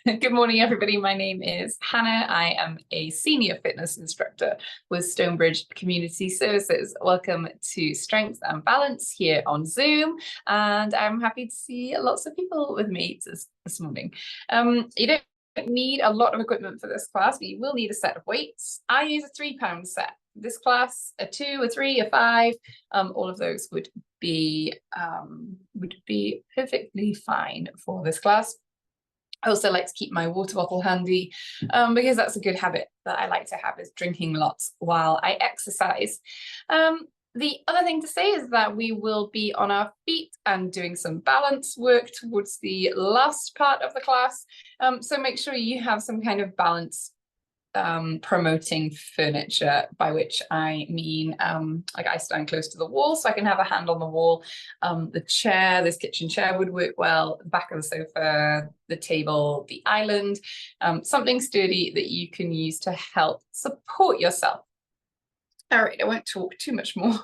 Good morning, everybody. My name is Hannah. I am a senior fitness instructor with Stonebridge Community Services. Welcome to Strength and Balance here on Zoom, and I'm happy to see lots of people with me this morning. You don't need a lot of equipment for this class, but you will need a set of weights. I use a 3-pound set. This class, a 2, a 3, a 5, all of those would be perfectly fine for this class. I also like to keep my water bottle handy because that's a good habit that I like to have, is drinking lots while I exercise. The other thing to say is that we will be on our feet and doing some balance work towards the last part of the class. So make sure you have some kind of balance promoting furniture, by which I mean like I stand close to the wall so I can have a hand on the wall. The chair, this kitchen chair would work well, the back of the sofa, the table, the island, something sturdy that you can use to help support yourself. All right, I won't talk too much more.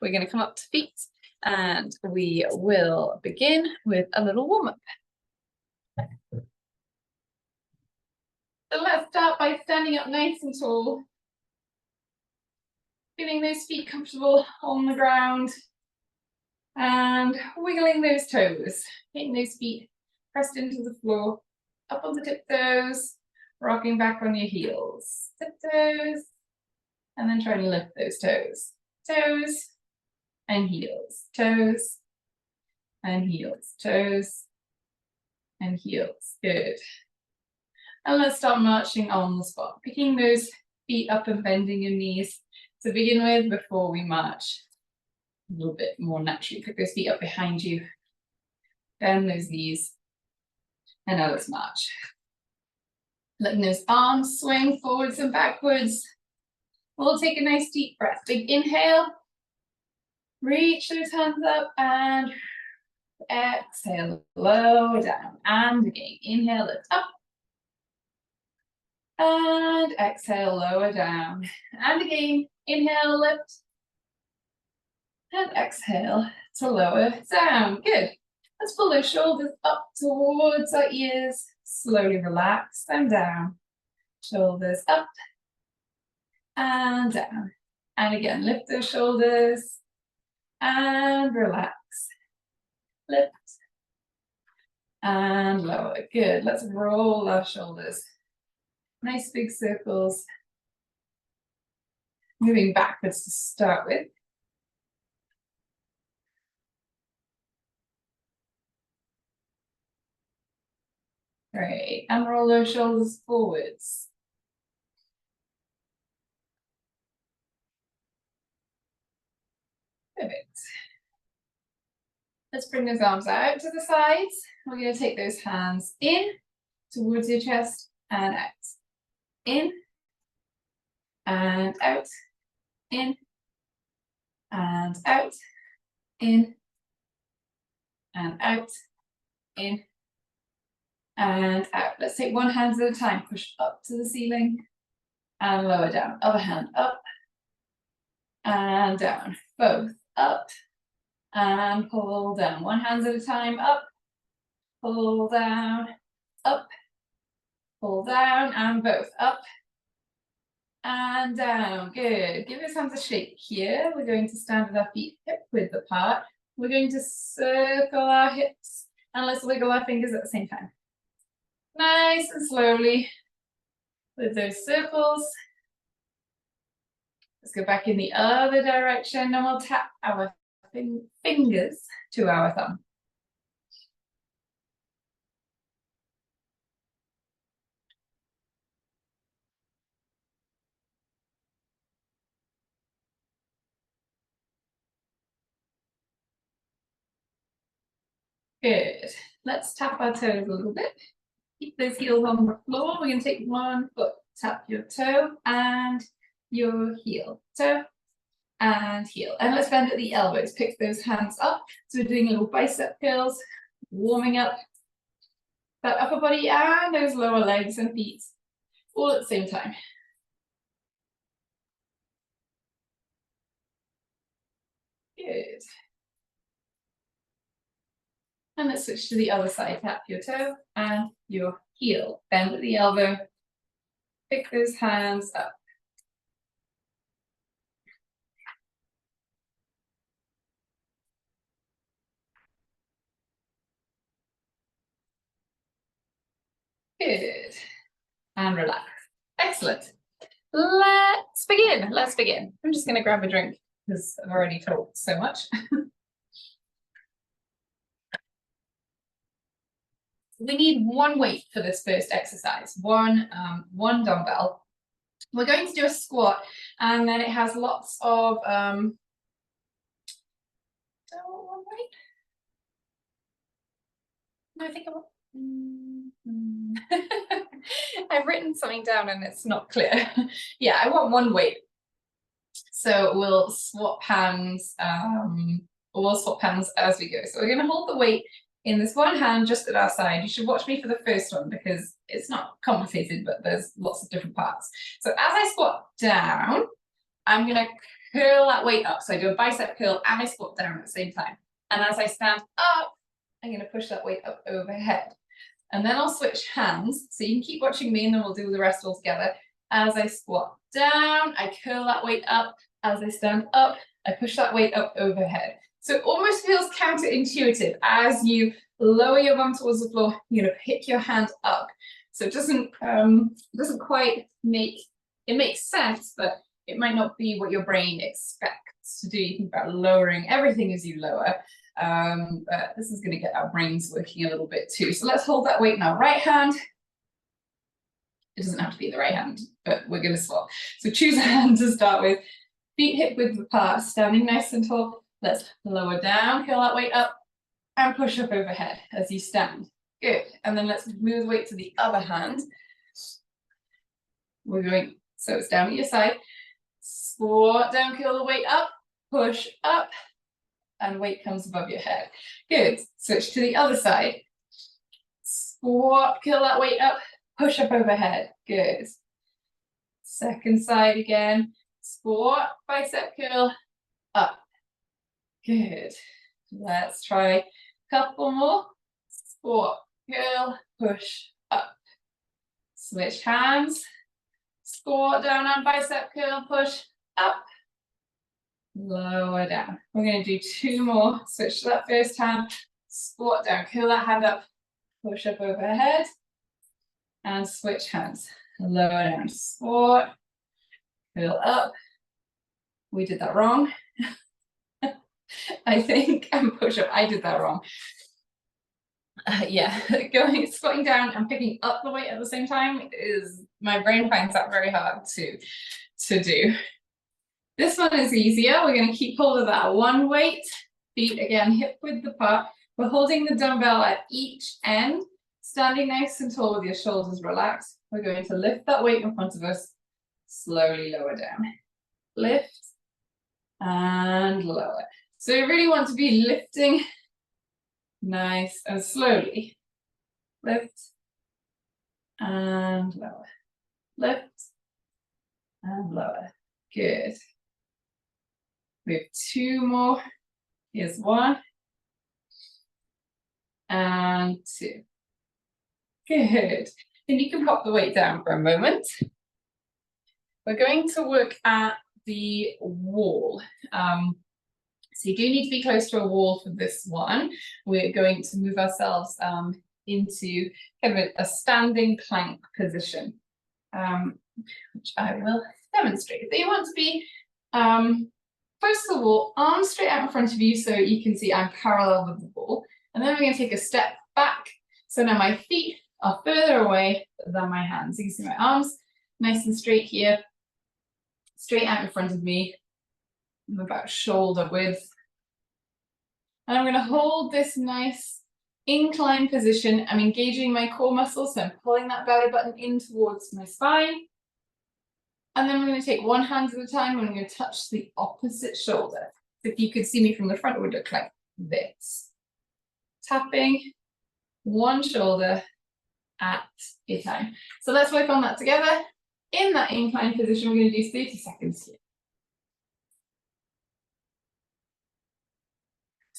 We're going to come up to feet and we will begin with a little warm-up. So let's start by standing up nice and tall, feeling those feet comfortable on the ground and wiggling those toes, getting those feet pressed into the floor, up on the tiptoes, rocking back on your heels, tiptoes, and then trying to lift those toes, toes and heels, toes and heels, toes and heels, good. And let's start marching on the spot, picking those feet up and bending your knees to begin with before we march a little bit more naturally. Pick those feet up behind you, bend those knees, and now let's march. Letting those arms swing forwards and backwards. We'll take a nice deep breath. Big inhale, reach those hands up and exhale, lower down. And again, inhale, lift up. And exhale, lower down. And again, inhale, lift. And exhale to lower down. Good. Let's pull those shoulders up towards our ears. Slowly relax them down. Shoulders up and down. And again, lift those shoulders and relax. Lift and lower. Good. Let's roll our shoulders. Nice big circles. Moving backwards to start with. Great, and roll those shoulders forwards. Perfect. Let's bring those arms out to the sides. We're going to take those hands in towards your chest and out. In and out, in and out, in and out, in and out. Let's take one hand at a time. Push up to the ceiling and lower down. Other hand up and down. Both up and pull down. One hand at a time. Up, pull down, up, pull down, and both up and down. Good. Give your hands a shake here. We're going to stand with our feet hip width apart. We're going to circle our hips and let's wiggle our fingers at the same time. Nice and slowly with those circles. Let's go back in the other direction and we'll tap our fingers to our thumb. Good. Let's tap our toes a little bit. Keep those heels on the floor. We're going to take one foot, tap your toe and your heel. Toe and heel. And let's bend at the elbows. Pick those hands up. So we're doing little bicep curls, warming up that upper body and those lower legs and feet all at the same time. Good. And let's switch to the other side. Tap your toe and your heel. Bend at the elbow. Pick those hands up. Good. And relax. Excellent. Let's begin. Let's begin. I'm just going to grab a drink because I've already talked so much. We need one weight for this first exercise, one dumbbell. We're going to do a squat, and then it has lots of one weight. No, I think I've written something down and it's not clear. Yeah, I want one weight. So we'll swap hands. We'll swap hands as we go. So we're going to hold the weight in this one hand just at our side. You should watch me for the first one because it's not complicated, but there's lots of different parts. So as I squat down, I'm going to curl that weight up. So I do a bicep curl and I squat down at the same time. And as I stand up, I'm going to push that weight up overhead. And then I'll switch hands. So you can keep watching me and then we'll do the rest all together. As I squat down, I curl that weight up. As I stand up, I push that weight up overhead. So it almost feels counterintuitive. As you lower your bum towards the floor, you're going to pick your hand up. So it doesn't quite make, it makes sense, but it might not be what your brain expects to do. You think about lowering everything as you lower. But this is going to get our brains working a little bit too. So let's hold that weight in our right hand. It doesn't have to be the right hand, but we're going to swap. So choose a hand to start with. Feet hip width apart, standing nice and tall. Let's lower down, curl that weight up, and push up overhead as you stand. Good. And then let's move the weight to the other hand. We're going, so it's down at your side. Squat down, curl the weight up, push up, and weight comes above your head. Good. Switch to the other side. Squat, curl that weight up, push up overhead. Good. Second side again. Squat, bicep curl, up. Good. Let's try a couple more. Squat, curl, push, up. Switch hands. Squat down and bicep curl, push, up. Lower down. We're going to do two more. Switch to that first hand. Squat down, curl that hand up, push up overhead. And switch hands. Lower down. Squat, curl up. We did that wrong. I think, and push up. I did that wrong. Yeah, squatting down and picking up the weight at the same time is, my brain finds that very hard to do. This one is easier. We're going to keep hold of that one weight. Feet again, hip width apart. We're holding the dumbbell at each end, standing nice and tall with your shoulders relaxed. We're going to lift that weight in front of us, slowly lower down. Lift and lower. So you really want to be lifting nice and slowly. Lift and lower. Lift and lower. Good. We have two more. Here's one. And two. Good. Then you can pop the weight down for a moment. We're going to work at the wall. So you do need to be close to a wall for this one. We're going to move ourselves into kind of a standing plank position, which I will demonstrate. So you want to be close to the wall, arms straight out in front of you so you can see I'm parallel with the wall. And then we're going to take a step back. So now my feet are further away than my hands. You can see my arms nice and straight here, straight out in front of me. I'm about shoulder width. And I'm going to hold this nice inclined position. I'm engaging my core muscles, so I'm pulling that belly button in towards my spine. And then I'm going to take one hand at a time and I'm going to touch the opposite shoulder. If you could see me from the front, it would look like this. Tapping one shoulder at a time. So let's work on that together. In that inclined position, we're going to do 30 seconds here.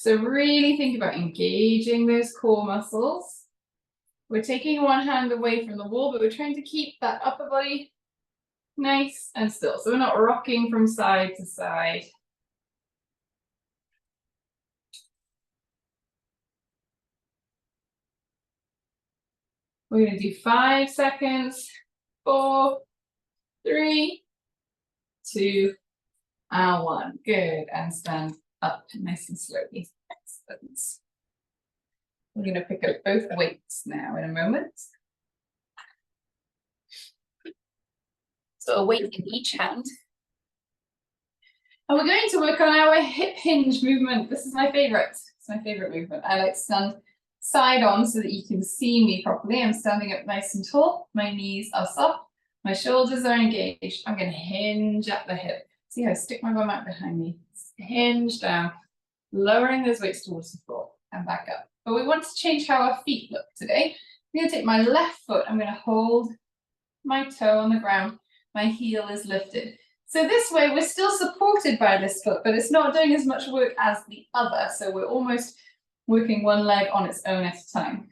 So really think about engaging those core muscles. We're taking one hand away from the wall, but we're trying to keep that upper body nice and still. So we're not rocking from side to side. We're going to do 5 seconds. 4, 3, 2, and 1. Good. And stand up nice and slowly. Excellent. We're going to pick up both weights now in a moment. So a weight in each hand. And we're going to work on our hip hinge movement. This is my favorite. It's my favorite movement. I like to stand side on so that you can see me properly. I'm standing up nice and tall. My knees are soft. My shoulders are engaged. I'm going to hinge at the hip. See how I stick my bum out behind me. Hinge down, lowering those weights towards the floor and back up. But we want to change how our feet look today. I'm going to take my left foot. I'm going to hold my toe on the ground. My heel is lifted. So this way we're still supported by this foot, but it's not doing as much work as the other. So we're almost working one leg on its own at a time.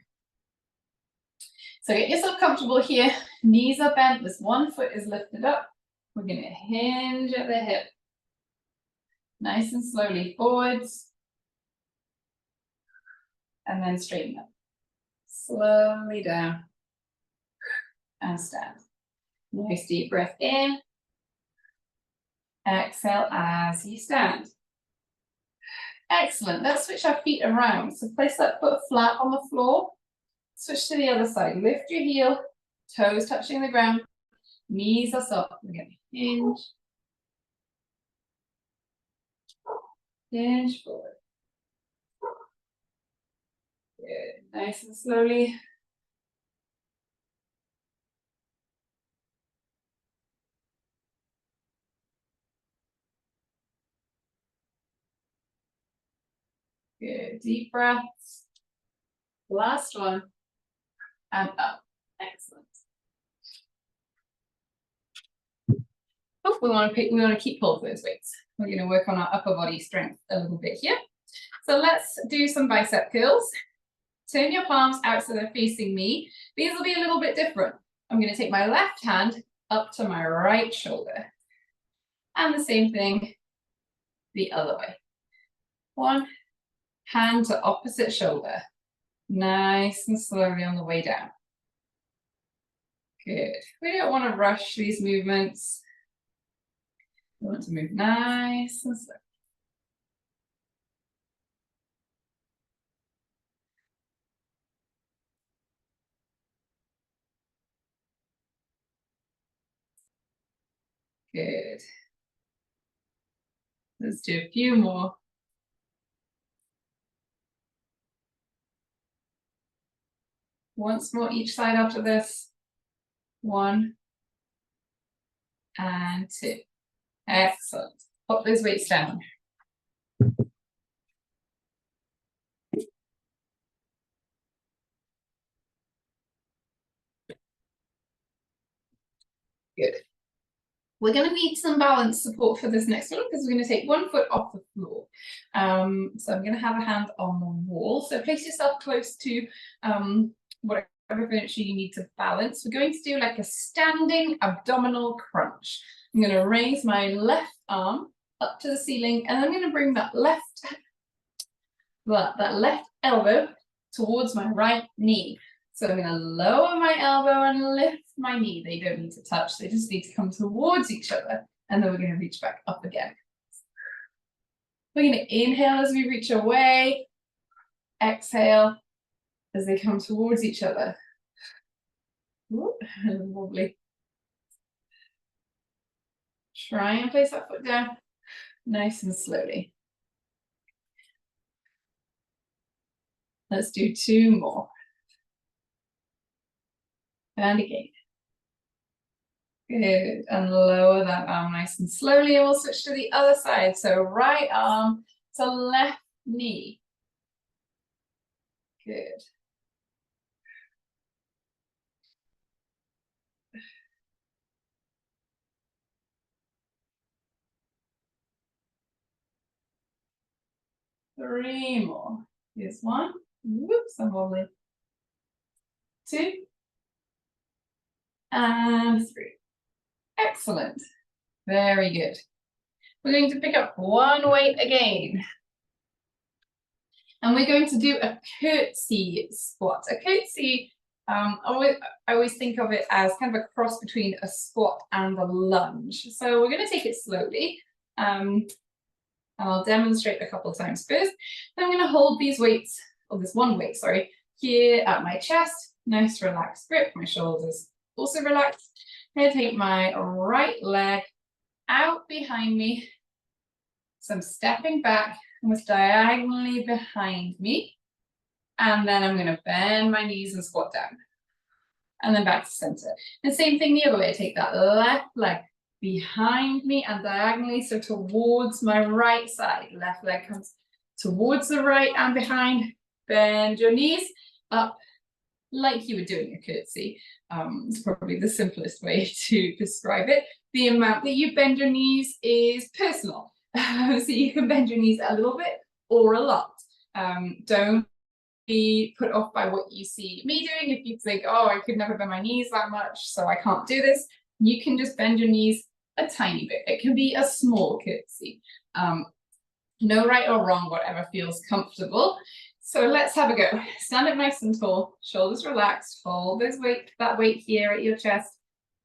So get yourself comfortable here. Knees are bent. This one foot is lifted up. We're going to hinge at the hip. Nice and slowly forwards. And then straighten up. Slowly down. And stand. Nice deep breath in. Exhale as you stand. Excellent. Let's switch our feet around. So place that foot flat on the floor. Switch to the other side. Lift your heel, toes touching the ground. Knees are soft. We're going to hinge. Hinge forward. Good. Nice and slowly. Good. Deep breaths. Last one. And up. Excellent. Oh, we want to keep hold of those weights. We're going to work on our upper body strength a little bit here. So let's do some bicep curls. Turn your palms out so they're facing me. These will be a little bit different. I'm going to take my left hand up to my right shoulder. And the same thing the other way. One hand to opposite shoulder. Nice and slowly on the way down. Good. We don't want to rush these movements. We want to move nice and slow. Good. Let's do a few more. Once more each side after this. 1 and 2. Excellent. Pop those weights down. Good. We're going to need some balance support for this next one because we're going to take one foot off the floor. So I'm going to have a hand on the wall. So place yourself close to whatever furniture you need to balance. We're going to do like a standing abdominal crunch. I'm going to raise my left arm up to the ceiling and I'm going to bring that left elbow towards my right knee. So I'm going to lower my elbow and lift my knee. They don't need to touch. They just need to come towards each other. And then we're going to reach back up again. We're going to inhale as we reach away. Exhale as they come towards each other. Ooh, wobbly. Try and place that foot down nice and slowly. Let's do 2 more. And again. Good. And lower that arm nice and slowly. And we'll switch to the other side. So right arm to left knee. Good. 3 more. Here's 1. Whoops, I'm wobbly. 2. And 3. Excellent. Very good. We're going to pick up one weight again. And we're going to do a curtsy squat. A curtsy, I always think of it as kind of a cross between a squat and a lunge. So we're going to take it slowly. I'll demonstrate a couple of times first. Then I'm going to hold these weights, or this one weight, sorry, here at my chest. Nice relaxed grip. My shoulders also relaxed. I'm going to take my right leg out behind me. So I'm stepping back, almost diagonally behind me. And then I'm going to bend my knees and squat down. And then back to center. And same thing the other way. I take that left leg behind me and diagonally, so towards my right side. Left leg comes towards the right and behind. Bend your knees up like you were doing a curtsy. It's probably the simplest way to describe it. The amount that you bend your knees is personal. So you can bend your knees a little bit or a lot. Don't be put off by what you see me doing. If you think, oh, I could never bend my knees that much, so I can't do this, you can just bend your knees a tiny bit. It can be a small curtsy. No right or wrong, whatever feels comfortable. So let's have a go. Stand up nice and tall, shoulders relaxed, hold that weight here at your chest,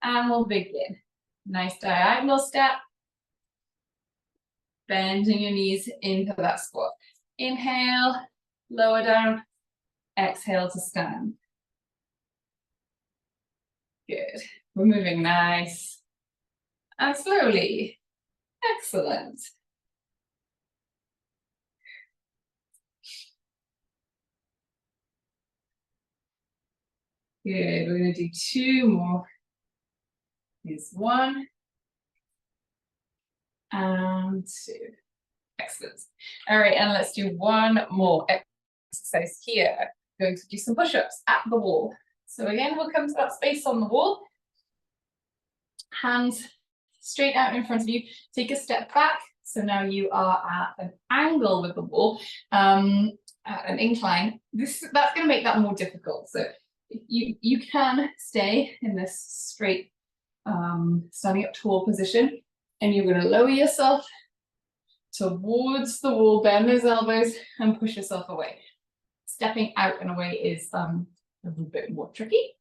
and we'll begin. Nice diagonal step. Bending your knees into that squat. Inhale, lower down, exhale to stand. Good. We're moving nice and slowly. Excellent. Good. We're going to do 2 more. Here's 1 and 2. Excellent. All right, and let's do 1 more exercise here. We're going to do some push-ups at the wall. So again, we'll come to that space on the wall. Hands straight out in front of you. Take a step back. So now you are at an angle with the wall, at an incline. That's going to make that more difficult. So you can stay in this straight, standing up tall position, and you're going to lower yourself towards the wall, bend those elbows, and push yourself away. Stepping out and away is a little bit more tricky.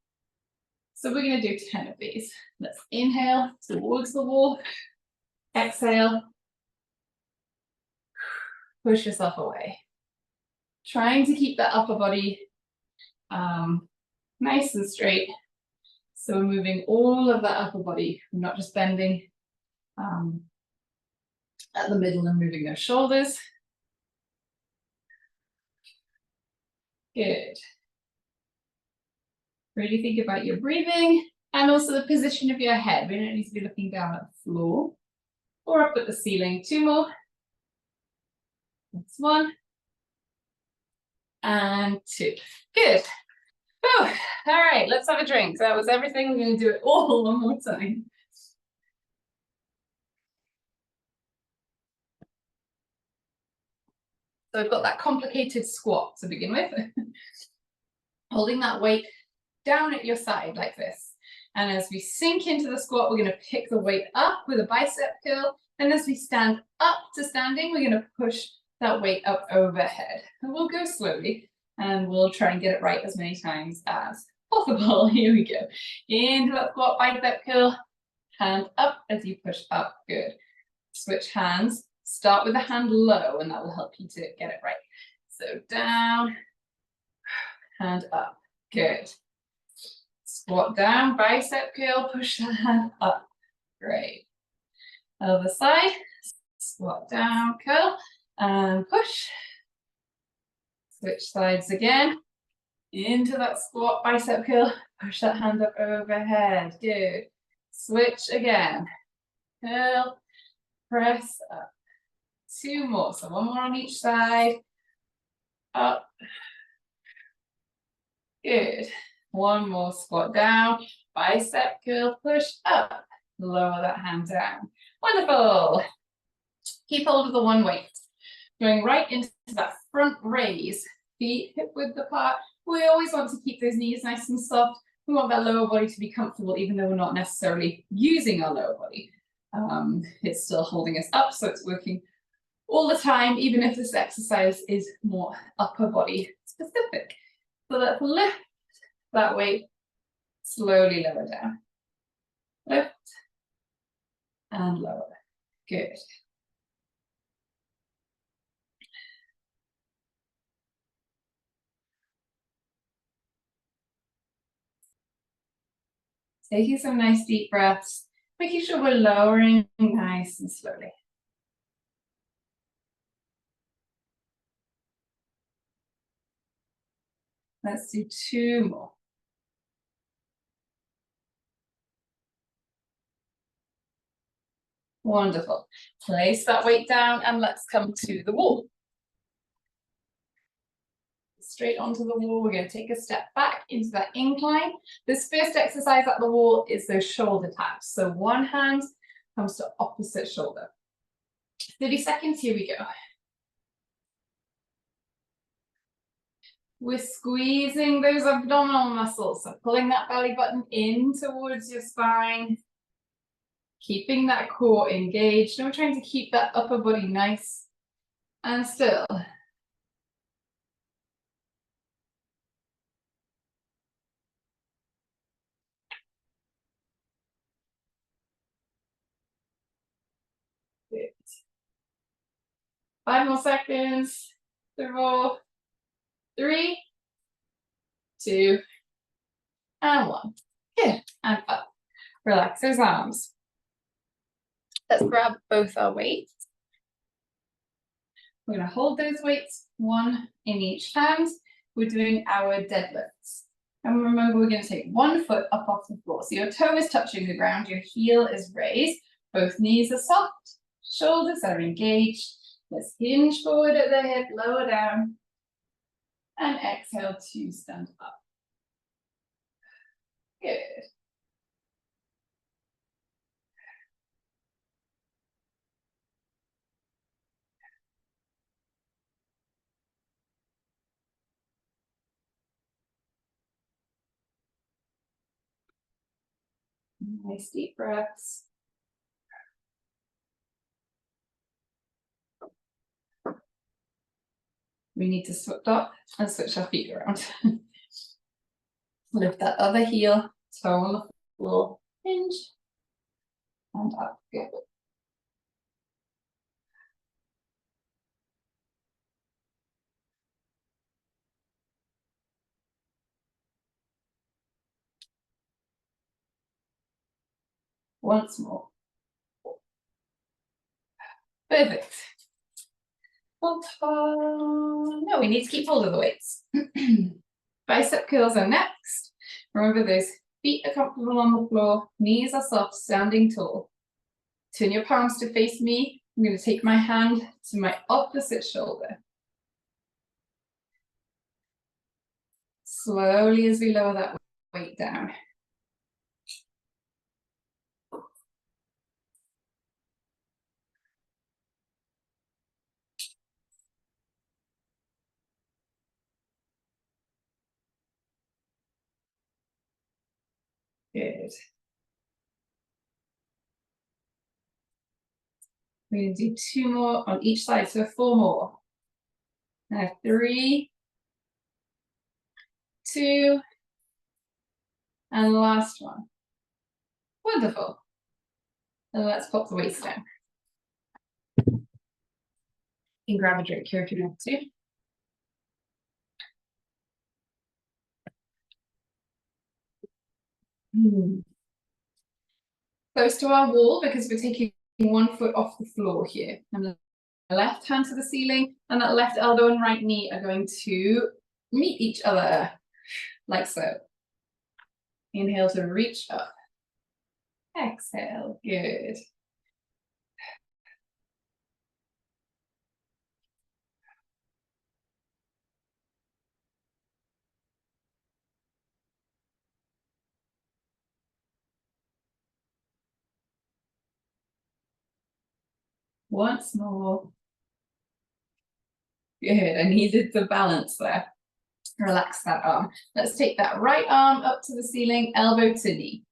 So we're going to do 10 of these. Let's inhale towards the wall, exhale, push yourself away. Trying to keep that upper body nice and straight. So we're moving all of that upper body, not just bending at the middle and moving those shoulders. Good. Really think about your breathing and also the position of your head. We don't need to be looking down at the floor or up at the ceiling. 2 more. That's 1 and 2. Good. Oh, all right, let's have a drink. So that was everything. We're going to do it all one more time. So we've got that complicated squat to begin with. Holding that weight down at your side like this. And as we sink into the squat, we're going to pick the weight up with a bicep curl. And as we stand up to standing, we're going to push that weight up overhead. And we'll go slowly and we'll try and get it right as many times as possible. Here we go. Into that squat, bicep curl, hand up as you push up. Good. Switch hands. Start with the hand low and that will help you to get it right. So down, hand up. Good. Squat down, bicep curl, push the hand up. Great. Other side. Squat down, curl, and push. Switch sides again. Into that squat, bicep curl, push that hand up overhead. Good. Switch again. Curl, press up. 2 more. So 1 more on each side. Up. Good. 1 more, squat down, bicep curl, push up, lower that hand down. Wonderful. Keep hold of the 1 weight. going right into that front raise. Feet hip width apart. We always want to keep those knees nice and soft. We want that lower body to be comfortable, even though we're not necessarily using our lower body. It's still holding us up, so it's working all the time, even if this exercise is more upper body specific. So let's lift that weight, slowly lower down. Lift and lower. Good. Taking some nice deep breaths, making sure we're lowering nice and slowly. Let's do 2 more. Wonderful. Place that weight down and let's come to the wall. Straight onto the wall, we're going to take a step back into that incline. This first exercise at the wall is those shoulder taps. So one hand comes to opposite shoulder. 30 seconds, here we go. We're squeezing those abdominal muscles, so pulling that belly button in towards your spine, keeping that core engaged, and we're trying to keep that upper body nice and still. Good. 5 more seconds. 4, 3, 2, and 1. Good, and up. Relax those arms. Let's grab both our weights. We're going to hold those weights, one in each hand. We're doing our deadlifts. And remember, we're going to take one foot up off the floor. So your toe is touching the ground, your heel is raised, both knees are soft, shoulders are engaged. Let's hinge forward at the hip, lower down, and exhale to stand up. Good. Nice deep breaths. We need to stop and switch our feet around. Lift that other heel, toe on the floor, hinge, and up. Good. Once more. Perfect. No, we need to keep hold of the weights. Bicep curls are next. Remember, those feet are comfortable on the floor, knees are soft, standing tall. Turn your palms to face me. I'm going to take my hand to my opposite shoulder. Slowly as we lower that weight down. Good. We're going to do 2 more on each side, so 4 more. Now 3, 2, and the last one. Wonderful. And let's pop the weights down. You can grab a drink here if you want to. Close to our wall because we're taking 1 foot off the floor here. And the left hand to the ceiling and that left elbow and right knee are going to meet each other like so. Inhale to reach up. Exhale, good. Once more. Good, I needed the balance there. Relax that arm. Let's take that right arm up to the ceiling, elbow to knee.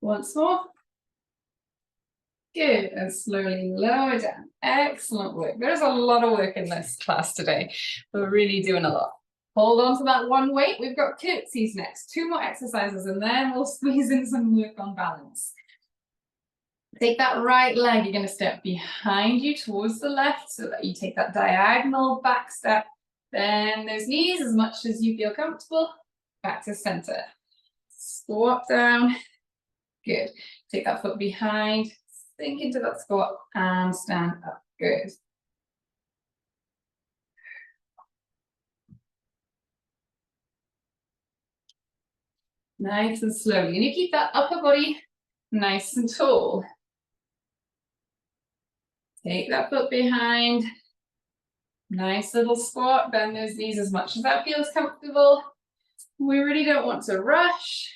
Once more. Good, and slowly lower down. Excellent work. There's a lot of work in this class today. We're really doing a lot. Hold on to that one weight. We've got curtsies next. 2 more exercises and then we'll squeeze in some work on balance. Take that right leg. You're going to step behind you towards the left so that you take that diagonal back step. Bend those knees as much as you feel comfortable. Back to center. Squat down. Good. Take that foot behind. Sink into that squat and stand up. Good. Nice and slowly. And you keep that upper body nice and tall. Take that foot behind. Nice little squat. Bend those knees as much as that feels comfortable. We really don't want to rush.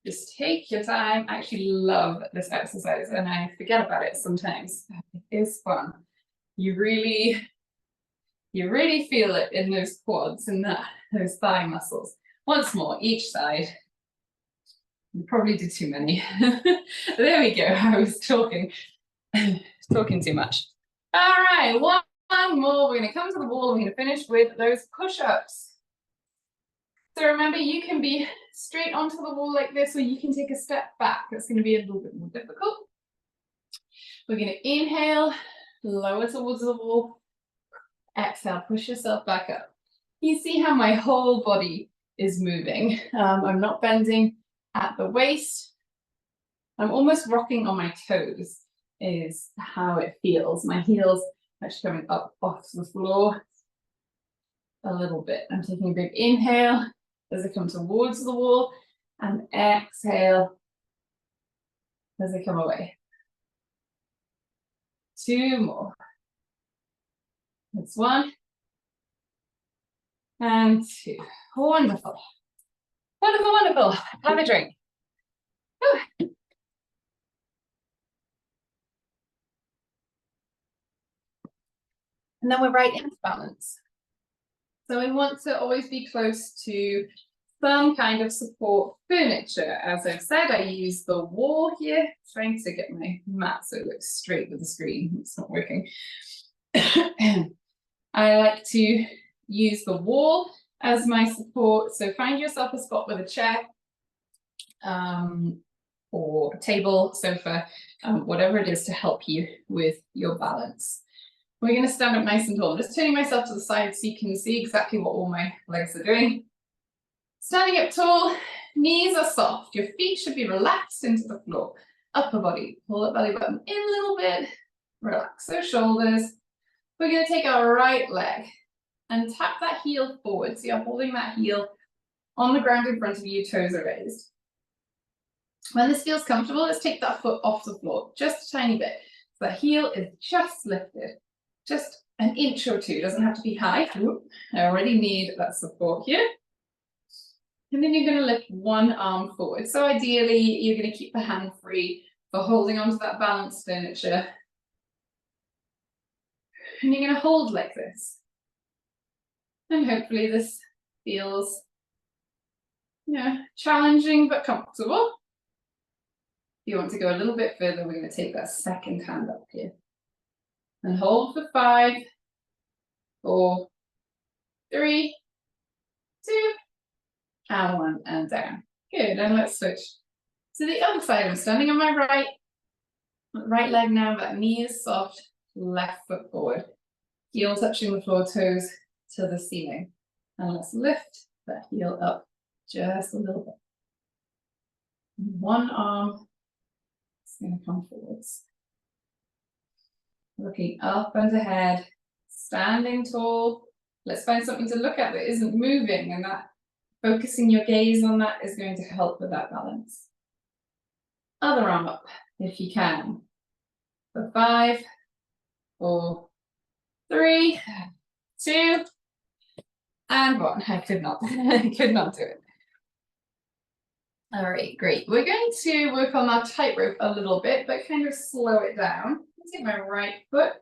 Just take your time. I actually love this exercise and I forget about it sometimes. It is fun. You really feel it in those quads and those thigh muscles. Once more, each side. You probably did too many. There we go. I was talking too much. All right, one more. We're going to come to the wall. We're going to finish with those push-ups. So remember, you can be straight onto the wall like this, or you can take a step back. That's going to be a little bit more difficult. We're going to inhale, lower towards the wall. Exhale, push yourself back up. You see how my whole body is moving. I'm not bending at the waist. I'm almost rocking on my toes is how it feels. My heels actually coming up off the floor a little bit. I'm taking a big inhale as I come towards the wall and exhale as I come away. 2 more. That's 1 and 2. Wonderful. Wonderful, wonderful. Have a drink. Whew. And then we're right into balance. So we want to always be close to some kind of support furniture. As I've said, I use the wall here, trying to get my mat so it looks straight with the screen. It's not working. I like to use the wall as my support. So find yourself a spot with a chair or a table, sofa, whatever it is to help you with your balance. We're going to stand up nice and tall. I'm just turning myself to the side so you can see exactly what all my legs are doing. Standing up tall, knees are soft. Your feet should be relaxed into the floor. Upper body, pull that belly button in a little bit. Relax those shoulders. We're going to take our right leg and tap that heel forward. So you're holding that heel on the ground in front of you, toes are raised. When this feels comfortable, let's take that foot off the floor, just a tiny bit. So the heel is just lifted. Just an inch or 2, doesn't have to be high. Ooh, I already need that support here. And then you're going to lift one arm forward. So ideally, you're going to keep the hand free for holding onto that balanced furniture. And you're going to hold like this. And hopefully this feels, challenging but comfortable. If you want to go a little bit further, we're going to take that second hand up here. And hold for 5, 4, 3, 2, and 1, and down. Good, and let's switch to the other side. I'm standing on my right leg now, that knee is soft, left foot forward. Heel touching the floor, toes to the ceiling. And let's lift that heel up just a little bit. One arm is going to come forwards. Looking up and ahead, standing tall. Let's find something to look at that isn't moving, and that focusing your gaze on that is going to help with that balance. Other arm up, if you can. For 5, 4, 3, 2, and 1. I could not do it. All right, great. We're going to work on our tightrope a little bit, but kind of slow it down. Take my right foot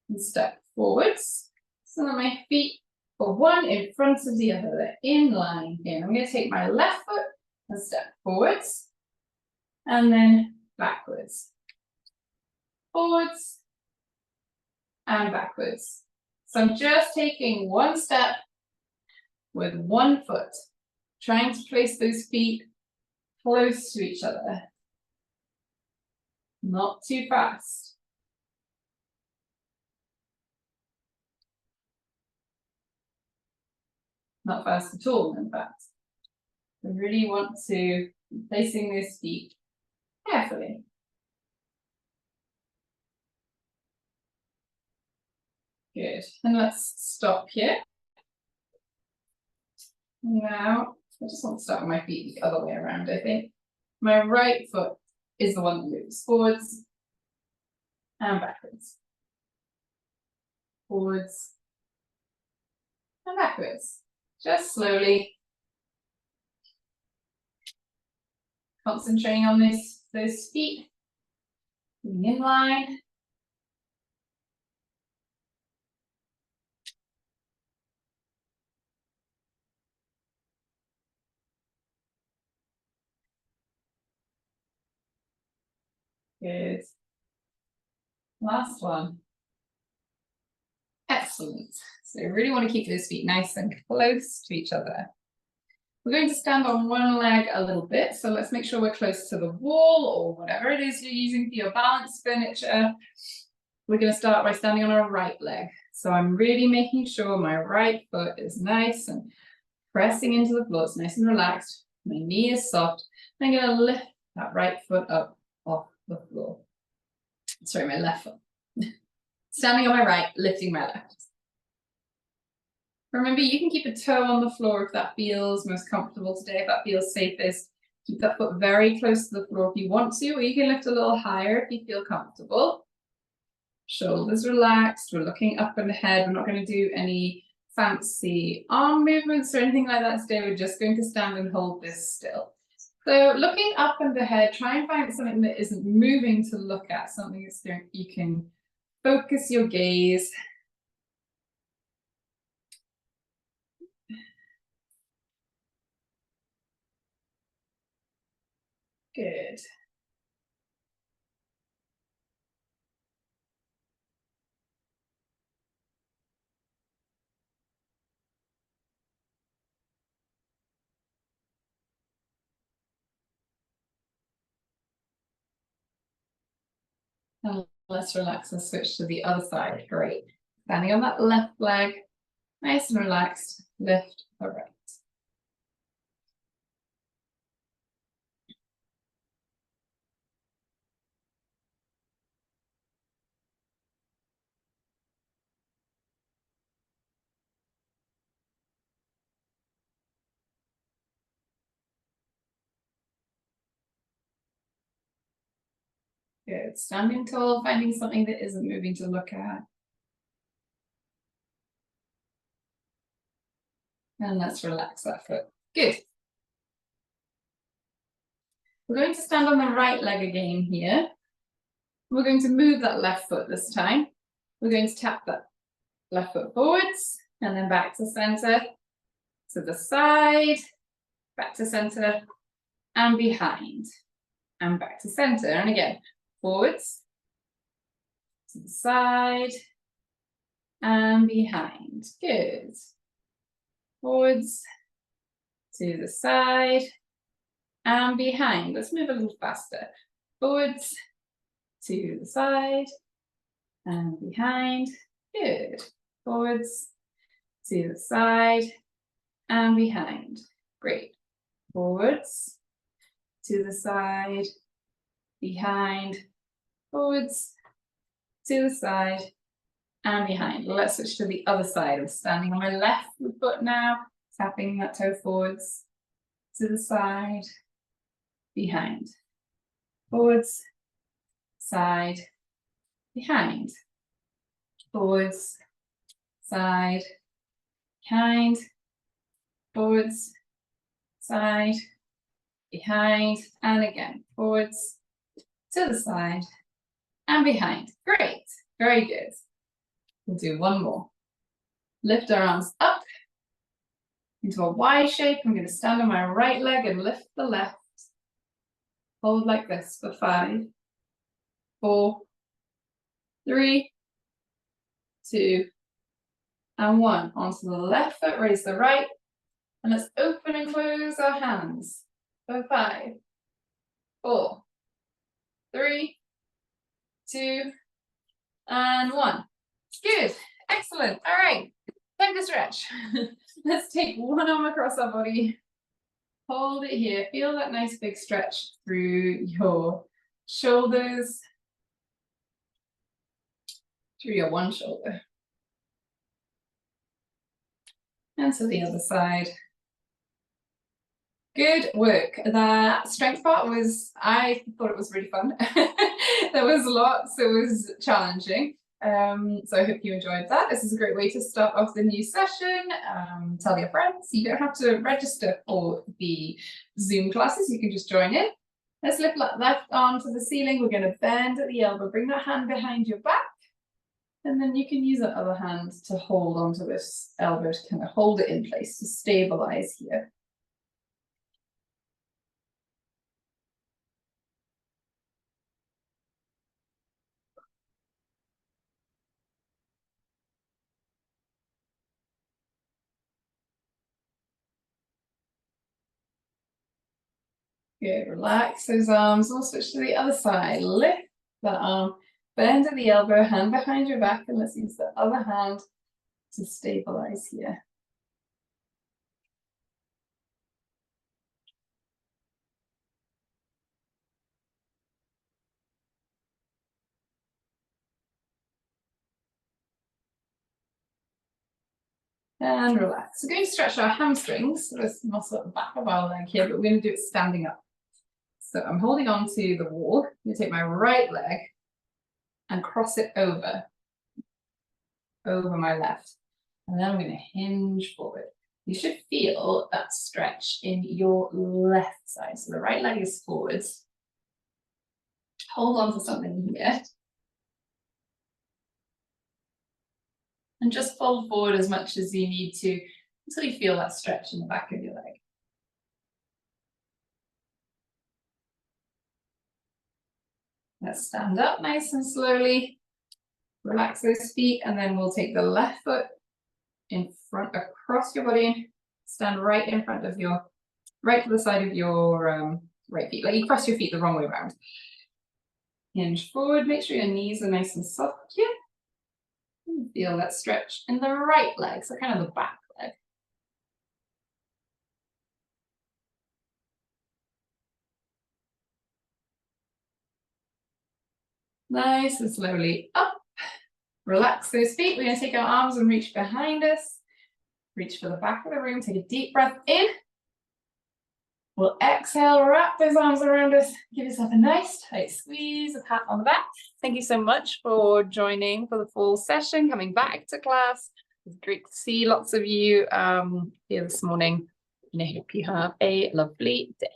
and step forwards. So that my feet are one in front of the other. They're in line here. I'm going to take my left foot and step forwards, and then backwards. Forwards and backwards. So I'm just taking one step with one foot, trying to place those feet close to each other. Not too fast. Not fast at all, in fact. I really want to be placing those feet carefully. Good. And let's stop here. Now, I just want to start with my feet the other way around, I think. My right foot is the one that moves forwards and backwards. Forwards and backwards. Just slowly. Concentrating on those feet. Being in line. Good. Last one. Excellent. So you really want to keep those feet nice and close to each other. We're going to stand on one leg a little bit, so let's make sure we're close to the wall or whatever it is you're using for your balance furniture. We're going to start by standing on our right leg. So I'm really making sure my right foot is nice and pressing into the floor. It's nice and relaxed. My knee is soft. I'm going to lift that right foot up off the floor. Sorry, my left foot. Standing on my right, lifting my left. Remember, you can keep a toe on the floor if that feels most comfortable today, if that feels safest. Keep that foot very close to the floor if you want to, or you can lift a little higher if you feel comfortable. Shoulders relaxed, we're looking up and ahead. We're not going to do any fancy arm movements or anything like that today. We're just going to stand and hold this still. So looking up and ahead, try and find something that isn't moving to look at, something that's doing, you can focus your gaze. Good. And let's relax and switch to the other side. Great. Standing on that left leg, nice and relaxed, lift the right. Good. Standing tall, finding something that isn't moving to look at. And let's relax that foot. Good. We're going to stand on the right leg again here. We're going to move that left foot this time. We're going to tap that left foot forwards and then back to center, to the side, back to center, and behind, and back to center. And again, forwards, to the side, and behind. Good. Forwards, to the side, and behind. Let's move a little faster. Forwards, to the side, and behind. Good. Forwards, to the side, and behind. Great. Forwards, to the side, behind, forwards, to the side, and behind. Let's switch to the other side. I'm standing on my left foot now, tapping that toe forwards, to the side, behind, forwards, side, behind, forwards, side, behind, forwards, side, behind, and again, forwards, to the side, and behind. Great, very good. We'll do one more. Lift our arms up into a Y shape. I'm going to stand on my right leg and lift the left. Hold like this for 5, 4, 3, 2, and 1. Onto the left foot, raise the right. And let's open and close our hands for 5, 4, 3, 2, and 1. Good, excellent. All right, time to stretch. Let's take one arm across our body. Hold it here. Feel that nice big stretch through your shoulders, through your one shoulder. And to the other side. Good work. The strength part was, I thought it was really fun. There was lots, it was challenging. So I hope you enjoyed that. This is a great way to start off the new session. Tell your friends. You don't have to register for the Zoom classes. You can just join in. Let's lift left arm to the ceiling. We're going to bend at the elbow. Bring that hand behind your back. And then you can use that other hand to hold onto this elbow to kind of hold it in place to stabilize here. Good, relax those arms. We'll switch to the other side. Lift that arm, bend at the elbow, hand behind your back, and let's use the other hand to stabilize here. And relax. We're going to stretch our hamstrings, so this muscle at the back of our leg here, but we're going to do it standing up. So I'm holding on to the wall. I'm going to take my right leg and cross it over my left. And then I'm going to hinge forward. You should feel that stretch in your left side. So the right leg is forwards. Hold on to something here. And just fold forward as much as you need to until you feel that stretch in the back of your leg. Let's stand up nice and slowly. Relax those feet, and then we'll take the left foot in front across your body. Stand right in front of your, right to the side of your right feet. Like you cross your feet the wrong way around. Hinge forward. Make sure your knees are nice and soft here. Feel that stretch in the right leg, so kind of the back leg. Nice and slowly up. Relax those feet. We're going to take our arms and reach behind us. Reach for the back of the room. Take a deep breath in. We'll exhale, wrap those arms around us. Give yourself a nice tight squeeze, a pat on the back. Thank you so much for joining for the full session, coming back to class. It's great to see lots of you here this morning. And I hope you have a lovely day.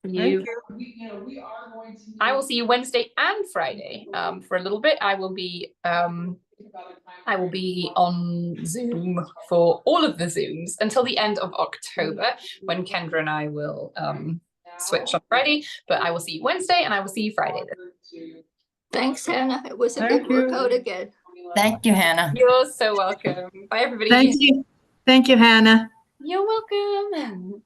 Thank you. I will see you Wednesday and Friday for a little bit. I will be on Zoom for all of the Zooms until the end of October, when Kendra and I will switch on Friday. But I will see you Wednesday and I will see you Friday. Thanks, Hannah. It was a good workout again. Thank you, Hannah. You're so welcome. Bye, everybody. Thank you. Thank you, Hannah. You're welcome.